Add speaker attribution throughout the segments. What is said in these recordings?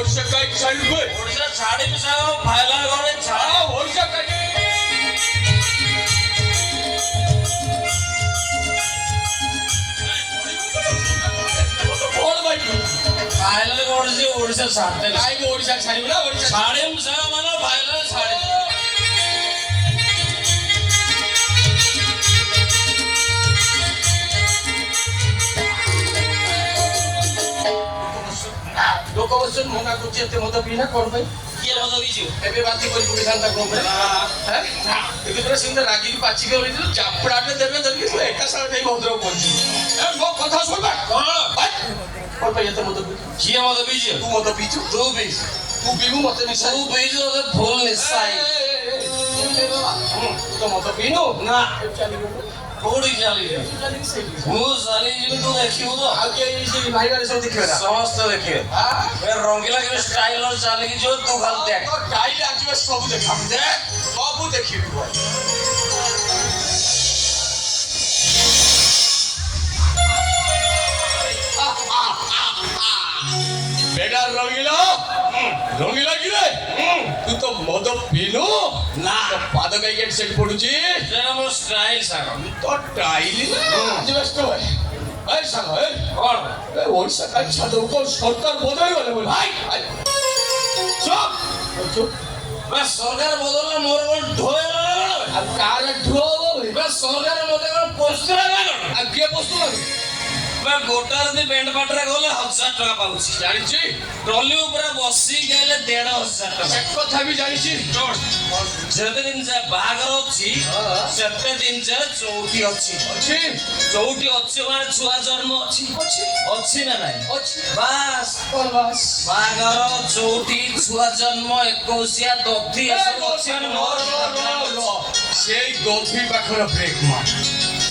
Speaker 1: ओडिशा काय छाडी गय
Speaker 2: ओडिशा छाडी मिसाओ फायला गरे छाडा
Speaker 1: ओडिशा काय कोण बाई
Speaker 2: फायला गरे ओडिशा छाडते
Speaker 1: काय मी ओडिशा छाडी ना ओडिशा
Speaker 2: छाडी मिसाओ मला फायला छाडी
Speaker 1: लोक बसून मना कुची ते मत पिना कोण बाई
Speaker 2: କିଏ ମଦ ପିଇଛୁ
Speaker 1: ଏବେ ବାନ୍ତି କରି ପକେଇଥାନ୍ତା କୋଣ ବାଇ ଏବେ ପୁରା ସେମିତି ରାଗିକି ପାଚି ଗଲି ଚାପଡ଼ାଟେ ଦେବେ ଧରିକି ତୁ ଏକା ସାଙ୍ଗେ ନେଇ ଭଦ୍ରକ ପହଞ୍ଚିବୁ ମୋ କଥା ଶୁଣବା କଣ ପାଇଁ ଏତେ ମଦ ପିଇଛୁ
Speaker 2: କିଏ ମଦ ପିଇଛୁ
Speaker 1: ତୁ ମଦ ପିଇଛୁ
Speaker 2: ତୁ ପିଇଛୁ
Speaker 1: ତୁ ପିଇବୁ ମତେ ମିଶା
Speaker 2: ତୁ ପିଇଛୁ ତୋତେ ଫୁଲ ନିଶା
Speaker 1: ତୁ ତ ମଦ ପିଇନୁ
Speaker 2: ନା
Speaker 1: ଚାଲିବୁ
Speaker 2: କୋଉଠିକି ଚାଲିଯିବି ମୁଁ ଚାଲିଯିବି ତୁ ଦେଖିବୁ ତ
Speaker 1: ଆଉ କିଏ ସେ ଭାଇମାନେ ସବୁ ଦେଖିବେ ନା
Speaker 2: ସମସ୍ତେ ଦେଖିବେ ରଙ୍ଗିଲା କେବେ ଷ୍ଟାଇଲର ଚାଲିକି ଯିବ ତୁ ଖାଲି ଦେଖ
Speaker 1: ଟାଇଲ ଆସିବେ ସବୁ ଦେଖିବୁ ଦେଖ ସବୁ ଦେଖିବି बेटा रंगीला रंगीला की रे तू तो मद पीनु
Speaker 2: ना
Speaker 1: तो पाद कई गेट सेट पडुची
Speaker 2: ସେଟା ମୋ ଷ୍ଟାଇଲ ସାଙ୍ଗ
Speaker 1: तो टाइली आज बेस्ट है ए सांग ए
Speaker 2: କଣ
Speaker 1: ए ओडिशा का छादो को सरकार बदल गले बोल भाई चुप चुप
Speaker 2: ବା ସରକାର ବଦଳିଲା ମୋର କଣ ଢୋଏଲା ନା
Speaker 1: अब कार ढो
Speaker 2: ବା ସରକାର ମତେ କଣ ପୋଷିଲା ନା କଣ
Speaker 1: अब के पोस्तु लगे
Speaker 2: ବା ଗୋଟା ଯଦି ବେଣ୍ଡ ପାଟରେ ଗଲେ 1000 ଟଙ୍କା ପାଉଛି
Speaker 1: ଜାଣିଛି
Speaker 2: ଟ୍ରଲି ଉପରେ ବସିକି ଗଲେ 1500 ଟଙ୍କା
Speaker 1: ସେ କଥା ବି ଜାଣିଛି
Speaker 2: ଯେତେ ଦିନ ଯାଏ ବାହାଘର ଅଛି ସେତେ ଦିନ ଯାଏ ଚଉଠି ଅଛି
Speaker 1: ଅଛି
Speaker 2: ଚଉଠି ଅଛି ମାନେ ଛୁଆ ଜନ୍ମ ଅଛି ଅଛି ନା ନାଇଁ
Speaker 1: ଅଛି
Speaker 2: ବାସ୍
Speaker 1: କଣ ବାସ୍
Speaker 2: ବାହାଘର ଚଉଠି ଛୁଆ ଜନ୍ମ 21 ଦଧି ଏସବୁ ଅଛି ମାନେ ମୋର
Speaker 1: ସେଇ ଗଧି ପାଖର ବ୍ରେକ୍ ମାର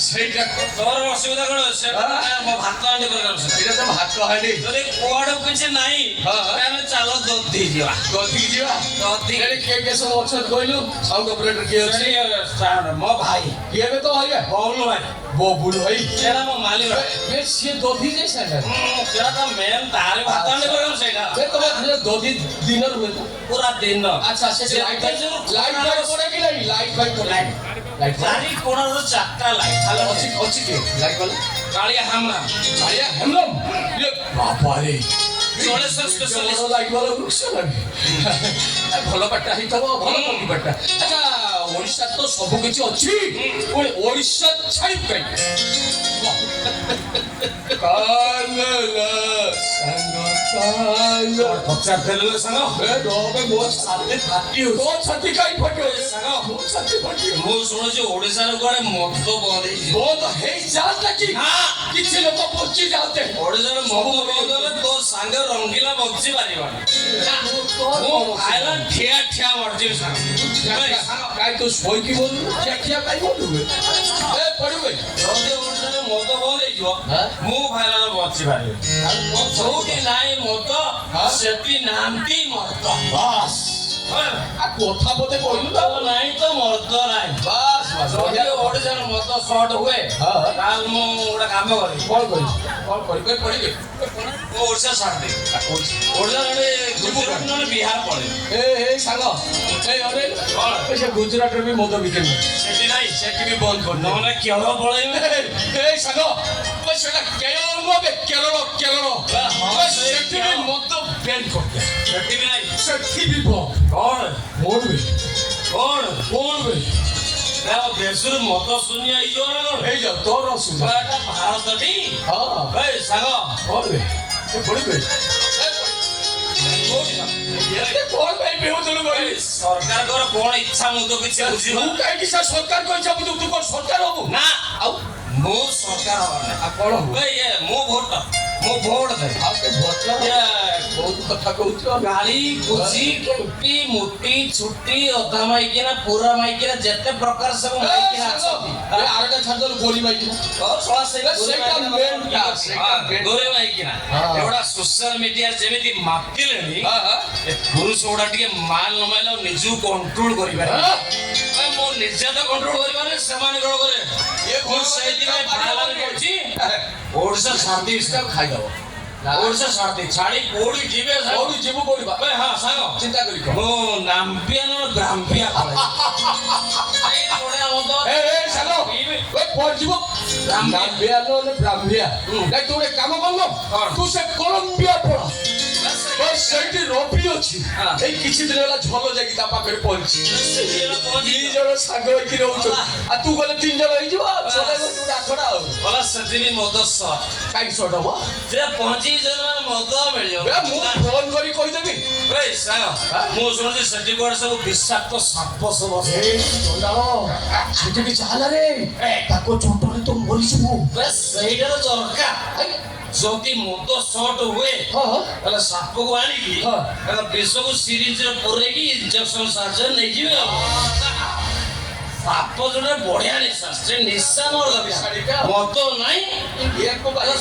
Speaker 1: ସେଇଟା
Speaker 2: ତୋର ଅସୁବିଧା କଣ ସେଟା ମୋ ଭାତ ହାଣ୍ଡି କରିବାର
Speaker 1: ସେଇଟା ତ ଭାତ ହାଣ୍ଡି
Speaker 2: ଯଦି କୁଆଡେ କିଛି ନାହିଁ ତାହେଲେ ଚାଲ ଦଧି ଯିବା
Speaker 1: ଗଧିକି ଯିବା
Speaker 2: ଦଧି
Speaker 1: ଏଠି କିଏ କିଏ ସବୁ ଅଛନ୍ତି କହିଲୁ ସାଉଣ୍ଡ ଅପରେଟର କିଏ ଅଛି
Speaker 2: ମୋ ଭାଇ
Speaker 1: କିଏ ଏବେ ତ ଭାଇ
Speaker 2: ବବୁଲ ଭାଇ
Speaker 1: ବବୁଲ ଭାଇ
Speaker 2: ସେଟା ମୋ ମାଲିକ
Speaker 1: ବେ ସିଏ ଦଧି ଯାଇ ସାରିଲା
Speaker 2: ସେଟା ତ ମେନ୍ ତାରି ଭାତ ହାଣ୍ଡି କରିବାର ସେଇଟା
Speaker 1: ବେ ତମେ ଦଧି ଦିନର ହୁଏ ତ
Speaker 2: ପୁରା ଦିନ
Speaker 1: ଆଚ୍ଛା ସେ ଲାଇଟ୍ ପଡେ କି ନାହିଁ ଲାଇଟ୍ ଫାଇଟ୍ ପଡେ ଲାଇଟ୍
Speaker 2: ଚାରି କୋଣର 4ଟା ଲାଇଟ୍
Speaker 1: ଅଛି ଅଛି କି ଲାଇଟ୍ ବାଲା
Speaker 2: କାଳିଆ ହାମରା
Speaker 1: ଆୟା ହେମଲମ୍ ଇଏ ବାବା ରେ
Speaker 2: ଜଳେଶ୍ୱର ସ୍ପେଶାଲିଷ୍ଟ
Speaker 1: ଲାଇଟ୍ ବାଲା ବୃକ୍ଷ ଲାଗେ ଭଲ ପାଟା ହେଇଥିବ ଭଲ କବି ପାଟା ଆଚ୍ଛା ଓଡ଼ିଶା ତ ସବୁ କିଛି ଅଛି ପୁଣି ଓଡ଼ିଶା ଛାଡ଼ି
Speaker 2: ପଚାରିଦେଲେ ସାଙ୍ଗ ମୁଁ ଶୁଣୁଛି ଓଡ଼ିଶାର କୁଆଡେ ମଦ ବନ୍ଦ ହେଇଛି
Speaker 1: କିଛି ଲୋକ ବଞ୍ଚି ଯାଆନ୍ତେ
Speaker 2: ଓଡ଼ିଶାର ମଦ ବନ୍ଦ ହେଲେ ତୋ ସାଙ୍ଗ ରଙ୍ଗିଲା ବଞ୍ଚି ପାରିବନି ମୁଁ ଖାଇଲା ଠିଆ ଠିଆ ମରିଯିବି ସାଙ୍ଗ
Speaker 1: କାଇଁ ତୁ ଶୋଇକି ବୋଲୁ ଖିଆ ଖିଆ କାଇଁ ବୋଲୁ ଏ ପଡ଼ିବୁ
Speaker 2: ଯଦି ଓଡ଼ିଶାରେ ମଦ ବନ୍ଦ ହେଇଯିବ ମୁଁ ଖାଇଲା ବଞ୍ଚି ପାରିବି ଯୋଉଠି ନାହିଁ ମଦ ସେଠି ନାହାନ୍ତି ମଦ
Speaker 1: ବାସ୍ କଥା ବୋଧେ କହିଲୁ ତ
Speaker 2: ନାହିଁ ତ ମଦ ନାହିଁ
Speaker 1: ବାସ୍
Speaker 2: ଯଦି ଓଡ଼ିଶାର ମଦ ସର୍ଟ ହୁଏ ତାହେଲେ ମୁଁ ଗୋଟେ କାମ କରିବି
Speaker 1: କଣ କରିବେ ପଡ଼ିବେ
Speaker 2: ମୁଁ ଓଡ଼ିଶା ଛାଡ଼ିଦେବି ଓଡ଼ିଶା ଗୁଜୁରାଟ ନହେଲେ ବିହାର ପଳେଇବି
Speaker 1: ଏ ସାଙ୍ଗ ସେ ଗୁଜୁରାଟରେ ବି ମଦ ବିକେନି
Speaker 2: ସେଠି ନାହିଁ
Speaker 1: ସେଠି ବି ବନ୍ଦ କରି
Speaker 2: ନହେଲେ କେରଳ ପଳେଇବି
Speaker 1: ଏ ସାଙ୍ଗ ସେଟା କେରଳ ନୁହେଁ କେରଳ ସେଠି ବି ମଦ ବ୍ୟାନ୍ କରିଦେ
Speaker 2: ସେଠି ବି ନାହିଁ
Speaker 1: ସେଠି ବି ବନ୍ଦ
Speaker 2: କଣ
Speaker 1: କଣ ବେ
Speaker 2: ଦେଶରୁ ମଦ ଶୂନ୍ୟ ହେଇଯିବ ନା କଣ
Speaker 1: ହେଇଯାଉ ତୋର ଅସୁବିଧା
Speaker 2: ଏଟା ଭାରତଟି
Speaker 1: ହଁ
Speaker 2: ସାଙ୍ଗ
Speaker 1: କଣ ବେ ପଡ଼ିବେ
Speaker 2: ସରକାରଙ୍କର କଣ ଇଚ୍ଛା ମୁଁ ତ କିଛି ବୁଝିବ
Speaker 1: କାହିଁକି ସରକାର କହିଛ ତୁ କଣ ସରକାର ହବୁ
Speaker 2: ନା ଆଉ ମୁଁ ସରକାର ହବାର ନାହିଁ
Speaker 1: କଣ
Speaker 2: ମୁଁ ଭୋଟ ଦେବି
Speaker 1: ବହୁତ କଥା କହୁଛ
Speaker 2: ଗାଳି କୁଚି କେମ୍ପି ମୁଟି ଛୁଟି ଅଧା ମାଇକିନା ପୁରା ମାଇକିନା ଯେତେ ପ୍ରକାର ସବୁ ମାଇକିନା ଅଛନ୍ତି
Speaker 1: ଆରଟା ଛାଡ଼ିଦେଲୁ ଗୋଲି ମାଇକିନା
Speaker 2: ଗୋରେ ମାଇକିନା ଏଗୁଡା ସୋସିଆଲ ମିଡିଆରେ ଯେମିତି ମାତିଲେଣି ପୁରୁଷ ଗୁଡା ଟିକେ ମାଲ ନ ମାଇଲେ ଆଉ ନିଜକୁ କଣ୍ଟ୍ରୋଲ କରିପାରିବେ ମୁଁ ନିଜେ ତ କଣ୍ଟ୍ରୋଲ କରିପାରେ ସେମାନେ କଣ କରେ ମୁଁ ସେଇଥିପାଇଁ ଓଡ଼ିଶା ଶାନ୍ତି
Speaker 1: ଖାଇଦବ
Speaker 2: ଓଡ଼ିଶା ଛାଡ଼ି କୋଉଠି ଯିବେ ସାଙ୍ଗ?
Speaker 1: କୋଉଠି ଯିବୁ କୋଉଠି ବା?
Speaker 2: ବେ ହଁ ସାଙ୍ଗ
Speaker 1: ଚିନ୍ତା କରି କହ।
Speaker 2: ମୁଁ ନାମ୍ବିଆ ନହେଲେ ବ୍ରାହ୍ମିଆ ପଳେଇବି। ସେଇଠି ବଢିଆ ମଦ
Speaker 1: ଏ ସାଙ୍ଗ
Speaker 2: ପିଇବି।
Speaker 1: ଏ କୁଆଡେ ଯିବ?
Speaker 2: ବ୍ରାହ୍ମିଆ।
Speaker 1: ନାମ୍ବିଆ ନହେଲେ ବ୍ରାହ୍ମିଆ। ନାଇଁ ତୁ ଗୋଟେ କାମ କରୁନୁ
Speaker 2: କଣ?
Speaker 1: ତୁ ସେ କଲମ୍ବିଆ ପଳା।
Speaker 2: ବାସ୍
Speaker 1: ସେଇଠି ରବି ଅଛି।
Speaker 2: ହଁ।
Speaker 1: ଏଇ କିଛି ଦିନ ହେଲା ଝଲ ଯାଇକି ତା ପାଖରେ ପହଞ୍ଚି
Speaker 2: ସେଇଠି ହେଲା ପହଞ୍ଚି
Speaker 1: ଦି ଜଣ ସାଙ୍ଗ ହେଇକି ରହୁଛୁ ଆଉ ତୁ ଗଲେ 3 ଜଣ ହେଇଯିବ ଚଲେଇବ ତୁ ଆଖଡା ଆଉ
Speaker 2: ଗଲା ସେଠି ବି ମଦ ସଟ୍
Speaker 1: କାଇଁ ସଟ ହବ?
Speaker 2: ସେ ପହଞ୍ଚିଛ ମାନେ ମଦ ମିଳିବ।
Speaker 1: ବେ ମୁଁ ଫୋନ କରି କହିଦେବି।
Speaker 2: ଏଇ ସାଙ୍ଗ ମୁଁ ଶୁଣୁଛି ସେଠି କୁଆଡେ ସବୁ ବିଷାକ୍ତ ସାପ ସବୁ ଅଛି।
Speaker 1: ସେଠିକି ଚାଲ ରେ ତାକୁ ଚୋଟରେ ତୁ ମରିଯିବୁ।
Speaker 2: ବାସ୍ ସେଇଟା ତ ଦରକାର। ଯଦି ମଦ ସଟ୍ ହୁଏ ତାହେଲେ ସାପକୁ ଆଣିକି
Speaker 1: ହଁ।
Speaker 2: ତାଙ୍କ ବିଷକୁ ସିରିଞ୍ଜରେ ପୁରେଇକି ଇଞ୍ଜେକ୍ସନ ସାହାଯ୍ୟରେ ନେଇଯିବେ ଆଉ। ସାପ ଯୋଉଟା ବଢିଆ ନିଶା ସେ ନିଶା ମୋର ଦରକାର। ମଦ ନାହିଁ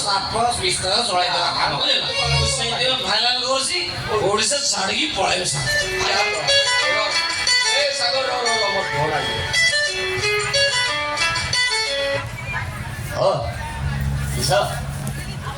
Speaker 2: ସାପ ବିଷ ଚଳାଇଦେବା କାମ ବୁଝିଲ। ସେଇଥିପାଇଁ ଭାଇରାଲ କରୁଛି ଓଡ଼ିଶା ଛାଡ଼ିକି ପଳେଇବେ ସାଙ୍ଗ।
Speaker 1: ହଁ